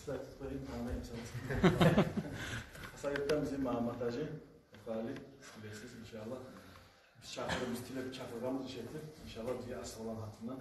Sayın tanımayacağız. Sayıptan bizim Mahmut Hacı, Efali, bilirsiniz inşallah. Biz çakırımız, tilep çakırgamız işletir. İnşallah bize asıl olan hatından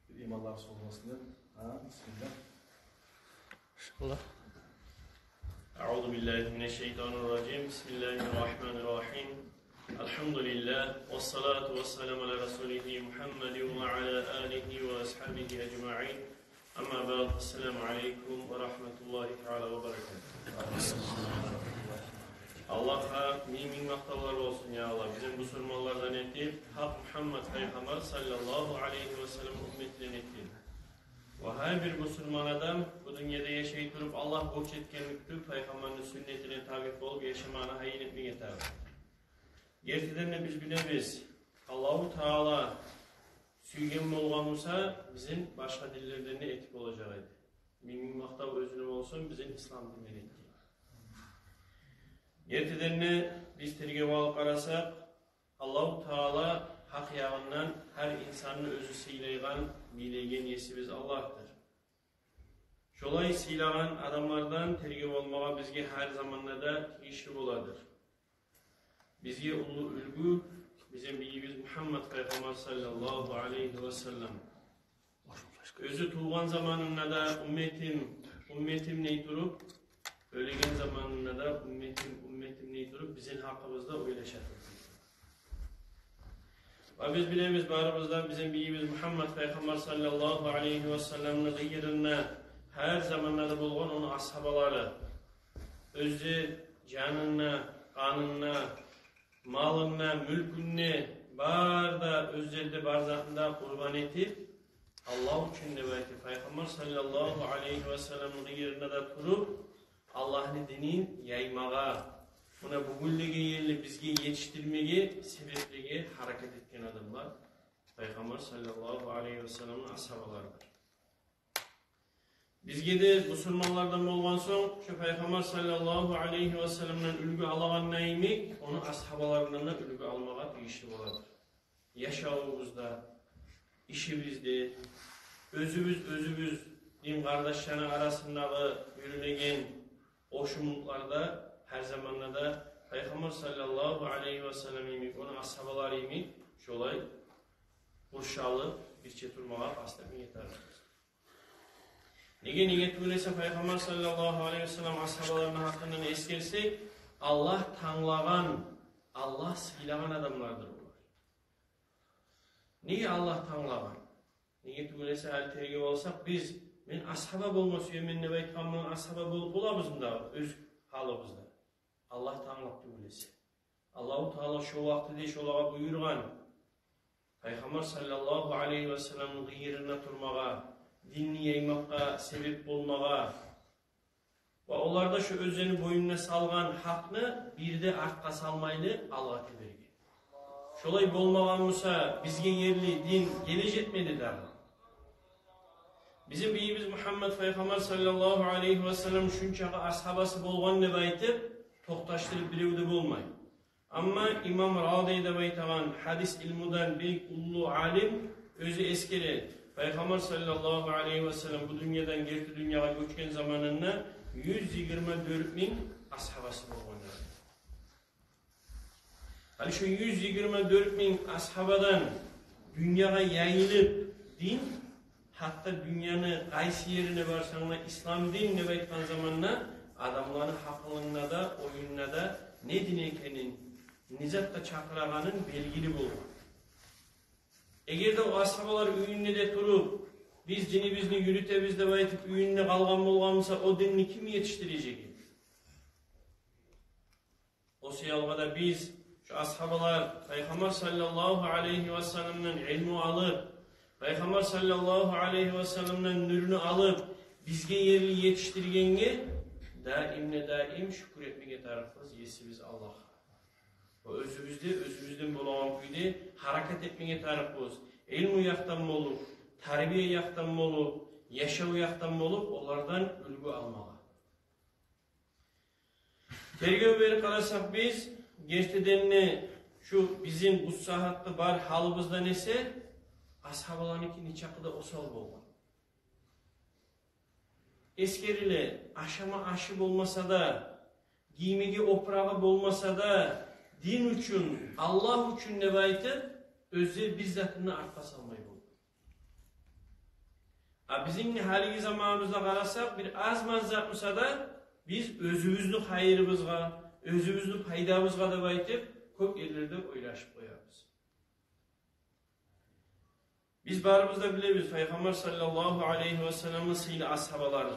bir imanlar sorulmasını. Bismillah. İnşallah. Euzu billahi mineşşeytanirracim. Bismillahirrahmanirrahim. Elhamdülillah ve salatu ve selamu ala Resulihi Muhammedin ve ala alihi ve ashabihi ecmaîn. Amma ba'd. Esselamu aleyküm ve rahmetullahi teala ve berekatuhu. Allah'a min maktalar olsun ya Allah. Bizim bu sormalardan etip Hak Muhammed Peygamber sallallahu aleyhi ve sellem ümmetlerini etip ve her bir Müslüman adam bu dünyada yaşayıp durup Allah borç etkenliktir Peygamber'in sünnetine tabi olup yaşamana hayır etmek yeter. Gerçekten biz bilemiz Allah-u Teala süygen olganımsa bizim başka dillerden ne etik olacaktı. Min maktab özünüm olsun bizim İslam dinleri etik. Gerçekten biz tergib alıp arasak Allah-u Teala hak yağından her insanın özü sıylaygan, bilegen yesimiz Allah'tır. Şolay sıylagan adamlardan tergib olmağa bizge her zamanlarda işli oladır. Bizge ulu ülgü, bizim bilgimiz Muhammed Peygamber sallallahu aleyhi ve sellem. Özü tuğan zamanında da ümmetim ney durup, ölegen zamanında da ümmetim ney durup, bizim hakkımızda öyle şartlar. Ve biz bilemiz barımızdan bizim bilgimiz Muhammed Peygamber sallallahu aleyhi ve sellem'in gıyrına her zamanlarda bulgan onun ashabaları özü canına, kanına, malına, mülkünne barda özelde barzatında kurban etip Allah için nebati Peygamber sallallahu aleyhi ve sellem'in gıyrına da turup Allah'ın dinin yaymağa buna bugünlege yerli bizge yetiştirmege sebeplege hareket etken adamlar Peygamber sallallahu aleyhi ve sellem'in ashabalarıdır. Bizge de Müslümanlardan olgan son şu Peygamber sallallahu aleyhi ve sellem'den ülgü alagan neymi onu ashabalarından da ülgü almağa teyişli oladır. Yaşağımızda, işimizde, özümüz din kardeşlerinin arasındaki yürünegen oşumluklarda her zamanlarda Peygamber sallallahu aleyhi ve sellem onun ashabaları şolay kurşalı bir çeturmağa aslında yeter. Nege tuğlese Peygamber sallallahu aleyhi ve sellem ashabalarının hakkından eskersek Allah tanlagan, Allah sıylagan adamlardır bunlar. Niye Allah tanlagan? Nege tuğlese hal tergib olsak biz men ashaba bolması men ne baytkamın ashaba bolup bolabız da öz halımızda. Allah tanlaptı bilesi. Allah-u Teala şu vaxtida şolağa buyurgan Peygamber sallallahu aleyhi ve sellem'in gıyrına turmağa, dinni yaymakka sebep bolmağa ve onlarda şu özlerini boyununa salgan hakını bir de artqa salmaylı Allah'a teberge. Şolay bolmagan olsa bizge yerli din gelecekmedi derler. Bizim beyimiz Muhammed Peygamber sallallahu aleyhi ve sellem şunçağı ashabası bolgan ne baytip toqtaştırıp birevde bolmayın. Ama İmam Radi'de baytagan hadis ilmudan büyük ulu alim özü eskeri Peygamber sallallahu aleyhi ve sellem bu dünyadan gerçi dünyaya göçken zamanında 124.000 ashabası bolganlar. Hani şu 124.000 ashabadan dünyaya yayılıp din hatta dünyanın qaysi yerine barsanlar İslam dinine baytgan zamanla adamların hakkında da oyununa da ne din ekenin nizatta çakıraganın belgili bulur. Eğer de o ashabalar üyünne de turup biz dinimizni yürütemiz de baytıp üyünne kalgan bolgansa o dinini kim yetiştirecek? O siyalgada biz şu ashabalar Peygamber sallallahu aleyhi ve sellem'den ilmi alıp Peygamber sallallahu aleyhi ve sellem'den nurunu alıp bizge yerli yetiştirgenge daim şükür etmeye tarafız yesimiz Allah'a. O özümüzden bolagan kuyda hareket etmeye tarafız. İlmu yaktan bolup, terbiye yaktan bolup, yaşavu yaktan bolup onlardan ülgü almağa. Tergib beri kalasak biz gerçekten şu bizim bu sahatta bar halımızda nese ashabalarınki niçakıda osal bolgan. eskerili aşama aşı olmasa da, giymegi oprağı olmasa da, din üçün, Allah üçün ne baytır? Özü bizzatını artma salmayı olur. Bizim hali zamanımızda qarasak, bir az manzatmasa da, biz özümüzün hayırımızga, özümüzün paydamızga da baytır, köp yerlerde oylaşıp koyarız. Biz barımızda biliriz, Peygamber sallallahu aleyhi ve sellem'in sıyla ashabaları.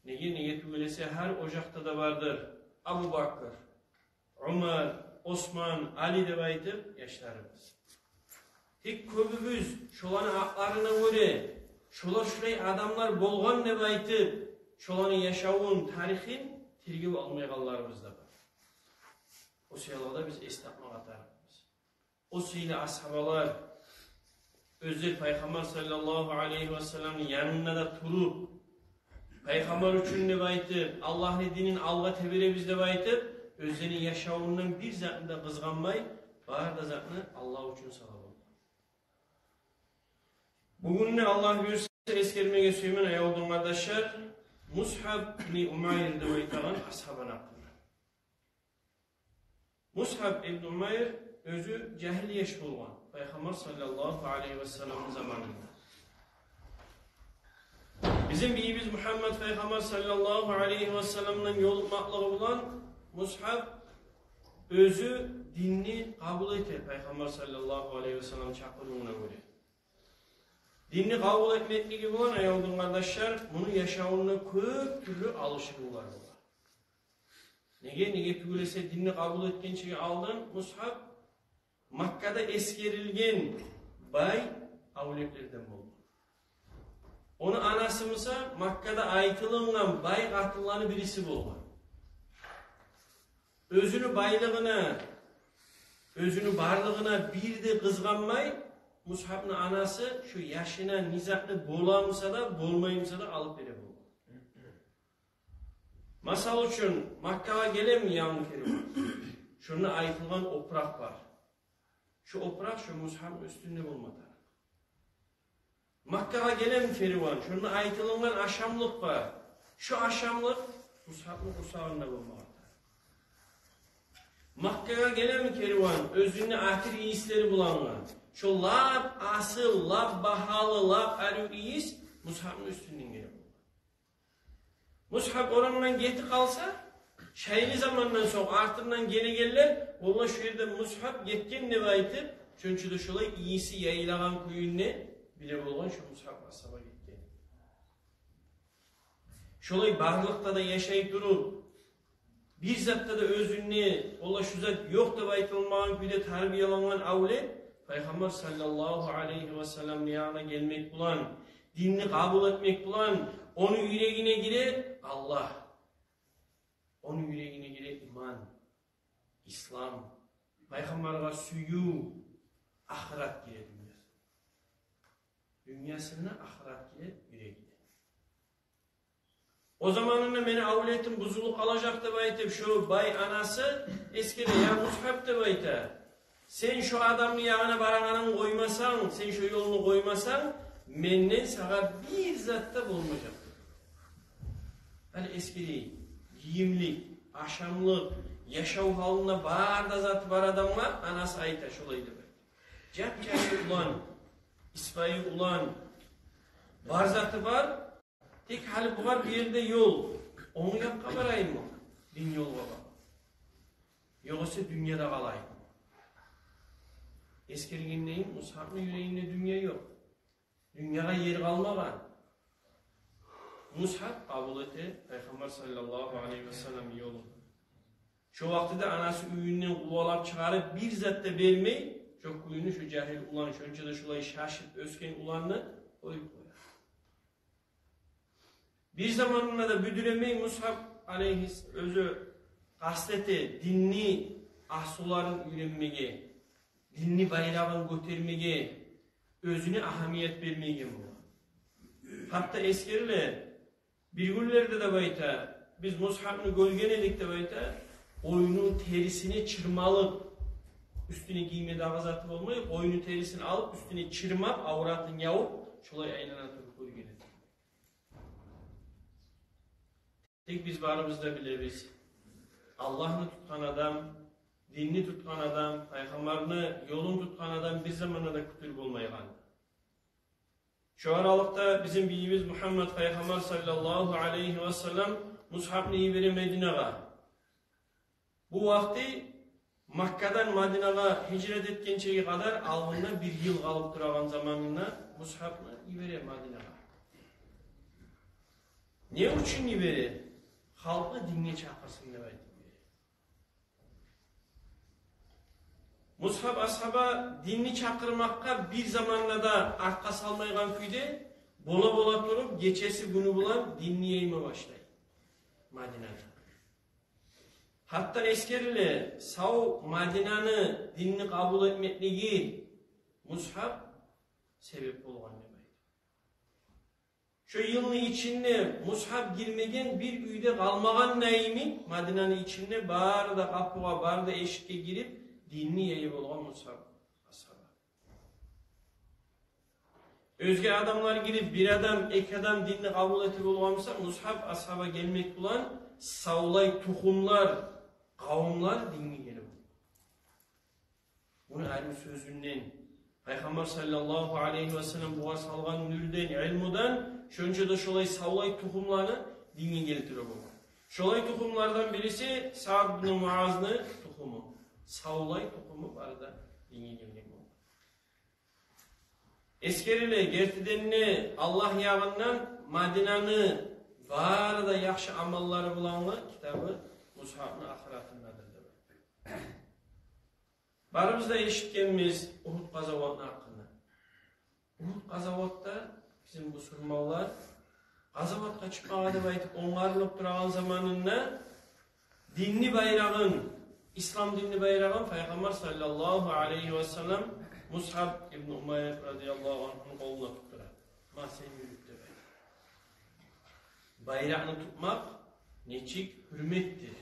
Niyet ülesi her ocakta da vardır. Abu Bakr, Ömer, Osman, Ali de baytır, yaşlarımız. Tek köbümüz, şolanın aklarına göre, şurayı adamlar bolğan ne baytır, şolanın yaşavun, tarihin, tilgib almayğanlarımız da var. O sıyalada biz esnafmak atarımız. O sıyla ashabalar, özür Peygamber sallallahu aleyhi ve sellem'in yanında da turup, Peygamber üçün ne baytır, Allah'ın dinin alga tebire bizde baytır, özlerinin yaşavundan bir zatında kızganmay, bağır da zatını Allah üçün sağlam olur. Bugün ne Allah görürse eskermeye söylemen aya olduğum kardeşler, Mus'hab ibn Umayr de baytalan ashaban hakkında. Mus'hab ibn Umayr özü cahiliye olgan. Peygamber sallallahu aleyhi ve sellem'in zamanında. Bizim biyimiz Muhammed Peygamber sallallahu aleyhi ve sellem'den yolukmaklığı olan Mus'hab özü dinini kabul etti Peygamber sallallahu aleyhi ve sellem çakırığına göre. Dinini kabul etmekli gibi olan ayağıdın kardeşler, bunu yaşamına köp türlü alışırlar. Nege tügülese dinini kabul etken şeyi aldın, Mus'hab, Makka'da eskerilgen bay avletlerden oldu. Onu anasımıza Makka'da aytılığından bay katılığını birisi buldu. Özünü baylığına, özünü barlığına bir de kızganmay, Mus'hab'ın anası şu yaşına, nizaklı bolamsa da, bolmayımsa da alıp bile buldu. Masal üçün Makka'ya gelen mi yağmur kerim? Şuna aytılgan oprak var. Şu oprak şu Mus'hab'ın üstünde bulmadı. Makka'ya gelen kervan, şuna aytılgan aşamlık var. Şu aşamlık Mus'hab'ın kursağında bulmadı. Makka'ya gelen kervan, özünde ahir iyisleri bulanlar. Şu lab asıl, lab bahalı, lab arı iyiyiz, Mus'hab'ın üstünden geliyor. Mus'hab oranından geti kalsa, şayli zamandan sonra artırından geri gelirler, ola şu yerde Mus'hab getken ne baytır, çünkü de şolay iyisi yayılagan kuyunne bile olgan şu Mus'hab asaba getken. Şolay bağlıkta da yaşayıp durup, bir zatta da özünne, ola şu zat yok da baytılmağın kuyda tarbiyalanan avlet, Peygamber sallallahu aleyhi ve sellem yanına gelmek bulan, dinini kabul etmek bulan, onu yüreğine gire Allah. Onun yüreğine gire iman, İslam, Peygamber'e suyu, ahiret gire dünya. Dünyasına ahiret gire yüreğine. O zamanında beni avletim buzuluk alacak da baytım şu bay anası eskide ya Mus'hab da baytı. Sen şu adamın yağına barananın koymasan, sen şu yolunu koymasan, menden sana bir zatta bulmayacak. Hani eskidi, giyimlik, aşamlık, yaşav halına bağır da zat var adamlar, anası ayta şolaydı böyle. Cap ulan, İsmail ulan, var zatı var, tek hali bu var bir yerde yol. Onu yap kabarayım mı? Din yol baba. Yoksa dünyada kalayım. Eskirgin neyim? Mushab'ın yüreğinde dünya yok. Dünyaya yer kalmagan. Mushab kabul etti Peygamber sallallahu aleyhi ve sellem yolu. Şu vaxtida anası üyünden kuvalap çıkarıp bir zatta vermey, çok kuyunu şu cahil ulan, şönce de şulay şaşıp ösken ulanını koyup koyar. Bir zamanında da büdüremey Mushab aleyhi özü kasteti dinni ahsuların ürenmege, dinni bayrağın götürmege, özüne ahamiyet vermege bu. Hatta eskeriler, bir günlerde de bayta, biz Mushab'ını gölgeledik de bayta, oyunun terisini çırmalıp, üstüne giymede ağızatı olmayıp, oyunun terisini alıp, üstüne çırmap, avratın yavup, şolay aylanan tutup gölgeledik. Tek biz barımızda biliriz. Allah'ını tutkan adam, dinini tutkan adam, peygamberini yolunu tutkan adam bir zamanda da kütür bulmaygan. Şu aralıkta bizim biyimiz Muhammed Peygamber sallallahu aleyhi ve sellem Mushab neyveri Medine'ga. Bu vakti Makka'dan Medine'ga hicret etkençeye kadar algında bir yıl kalıp durağan zamanında Mushab'ını neyveri Medine'ga. Ne için neyveri? Halkı dinle çağırsın demeydi. Mushab ashaba dinni çakırmakka bir zamanla da arka salmaygan kuyde bola bola durup geçesi günü bulan dinleyeyime başlaydı. Madine'de. Hatta eskerle sav Madine'ni dinni kabul etmekligi Mushab sebep olgan demeydi. Şu yılın içinde Mushab girmegen bir üyde kalmagan neymi Madine'nin içinde bağır da kapığa bağır da eşikке girip dinni yayı olgan Mushab ashaba. Özge adamlar girip bir adam, iki adam dinni kabul etip olgansa Mushab ashaba gelmek bulan savlay tuhumlar, kavimler dinni gelip. Bunu ilmi sözünden, Peygamber sallallahu aleyhi ve sellem buğa salgan nürden, ilmudan, şönce de şolay savlay tuhumlarını dinni geltirip olgan. Şolay tuhumlardan birisi Sa'd bin Muaz'nı tuhumu. Savlay topumu var da dinge gelmek oldu. Eskeriyle gertidenini Allah yağından Madina'nı var da yakşı amalları bulanlı kitabı Mushab'ın ahiratındadır. Barımızda eşitkenimiz Uhud gazavatı hakkında. Uhud gazavatta bizim Müslümanlar gazavatka çıkmağa dep aytıp ongarılıp durağan zamanında dinni bayrağın İslam dinini bayrağın Peygamber sallallahu aleyhi ve sellem Mushab ibn Umayr radıyallahu anh'ın koluna tutturar. Ma sen yürüp de bayrağını tutmak neçik hürmettir,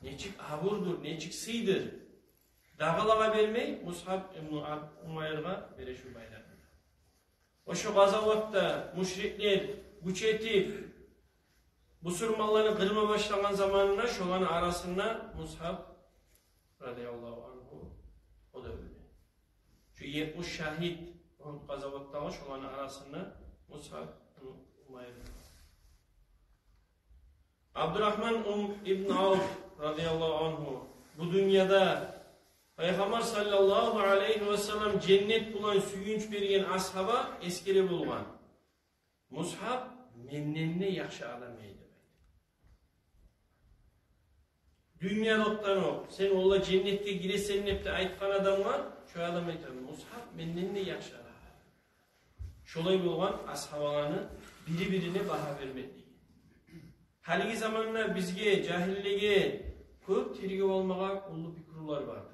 neçik aburdur, neçik sıydır. Dağılağa vermey Mushab ibn Umayr'a vere şu bayrağını. O şu gazavatta müşrikler güç etip Müslümanların kırma başlayan zamanına şolanın arasında Mushab radıyallahu anhu o da öldü. Şu 70 şahit Uhud gazavattağı şolanın arasında Mushab Umayr. Abdurrahman ibn Avf radıyallahu anhu bu dünyada Peygamber sallallahu aleyhi ve sellem cennet bulan suyunç bergen ashaba eskeri bulgan. Mushab mennenne yaxşı adam eydi. Dünyaloktan o. Sen ola cennetke giresen hep de aytkan adam var. Şu adam aytar. Mushab mennenne yaxşı adam. Şolay bulgan ashabalarını biri birine baha vermedi. Haligi zamanla bizge cahillige köp tergip olmağa ullu pikrullar vardır.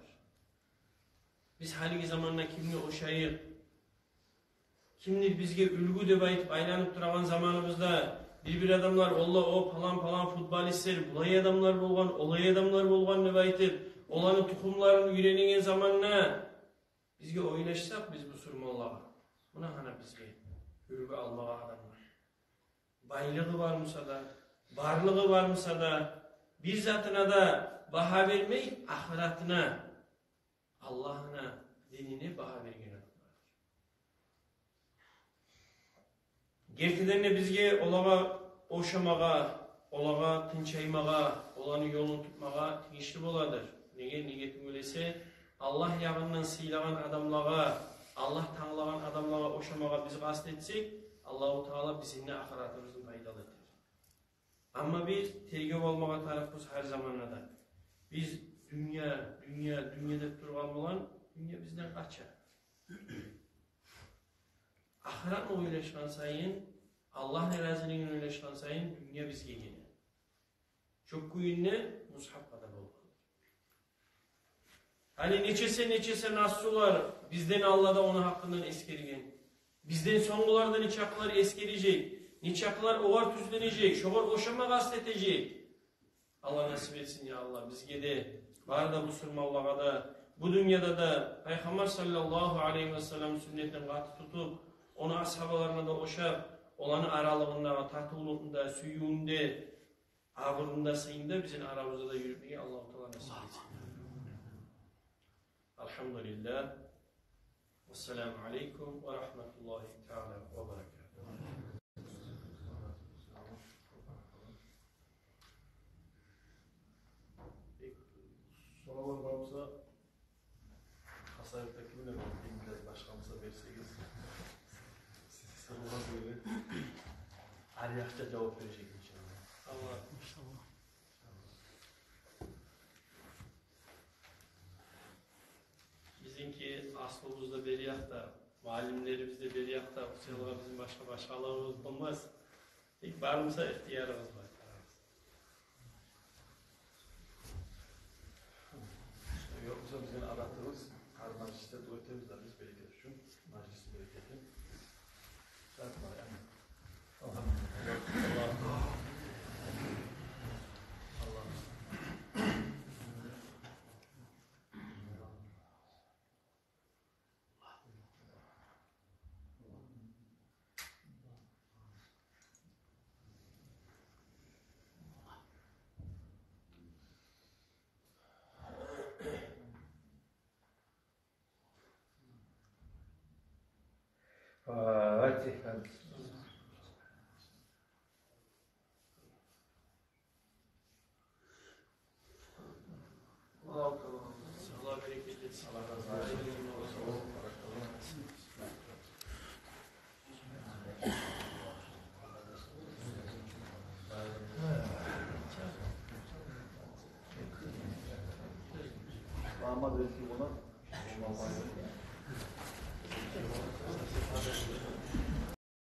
Biz haligi zamanla kimni oşayıp kimdir bizge ülgü dep aytıp aylanıp durağan zamanımızda bir adamlar olla o falan futbolistler bulay adamlar bolgan, olay adamlar bolgan dep aytıp olanın tukumlarını yürenegen zamanla bizge oylaşsak biz Müslümanlara buna hana bizge ülgü almağa adamlar. Baylığı varmasa da, barlığı varmasa da bir zatına da baha vermey, ahiratına, Allah'ına, dinine baha vergen adamlar. Gertilerine bizge olağa oşamağa, olağa tınçaymağa, olanı yolunu tutmağa tinçli boladır. Nege niyetim öylese Allah yağından sıylagan adamlağa, Allah tanılagan adamlağa oşamağa bizi kastetsek, Allah-u Teala bizimle ahiratımızın faydalıdır. Ama biz tergip olmağa tarafız her zamanlarda. Biz dünyada durgan olan dünya bizden kaçar. Ahiratla oylaşkan sayın, Allah neraziliğine oylaşkan sayın dünya bizge gelir. Çok kuyunne Mushab kadar olur. Hani neçese nassular bizden Allah'da onun hakkından eskerigen. Bizden songulardan niçaklar eskerecek. Niçaklar oğar tüzlenecek. Şoğar oşama gastetecek. Allah nasip etsin ya Allah. Bizge de var da Müslümanlığa da bu dünyada da Peygamber sallallahu aleyhi ve sellem sünnetten katı tutup onu ashabalarına da oşap olanı aralığında, tatılığında, suyunda ağırında seyinde bizim aramızda da yürümeyi Allah-u Teala nasip etsin. Elhamdülillah. Vesselamu aleyküm ve rahmetullahi teala ve berekatuhu. Sorular varsa Hasarlık'taki ne biraz başkanımıza verseniz sorular böyle aryakça cevap verecek inşallah. Allah İnşallah. bizimki aslımızda beriyak da, muallimlerimiz de beriyak da, uçalığa bizim başka başkalarımız olmaz. İlk varımıza ihtiyarımız var. Yoksa bizim aratırız, her mecliste dua temizleriz, bereket için, meclisi bereketi. Zaten yani. Allah. Fatiha. Allah bereket etsin. Allah razı olsun. Ama dedi ki buna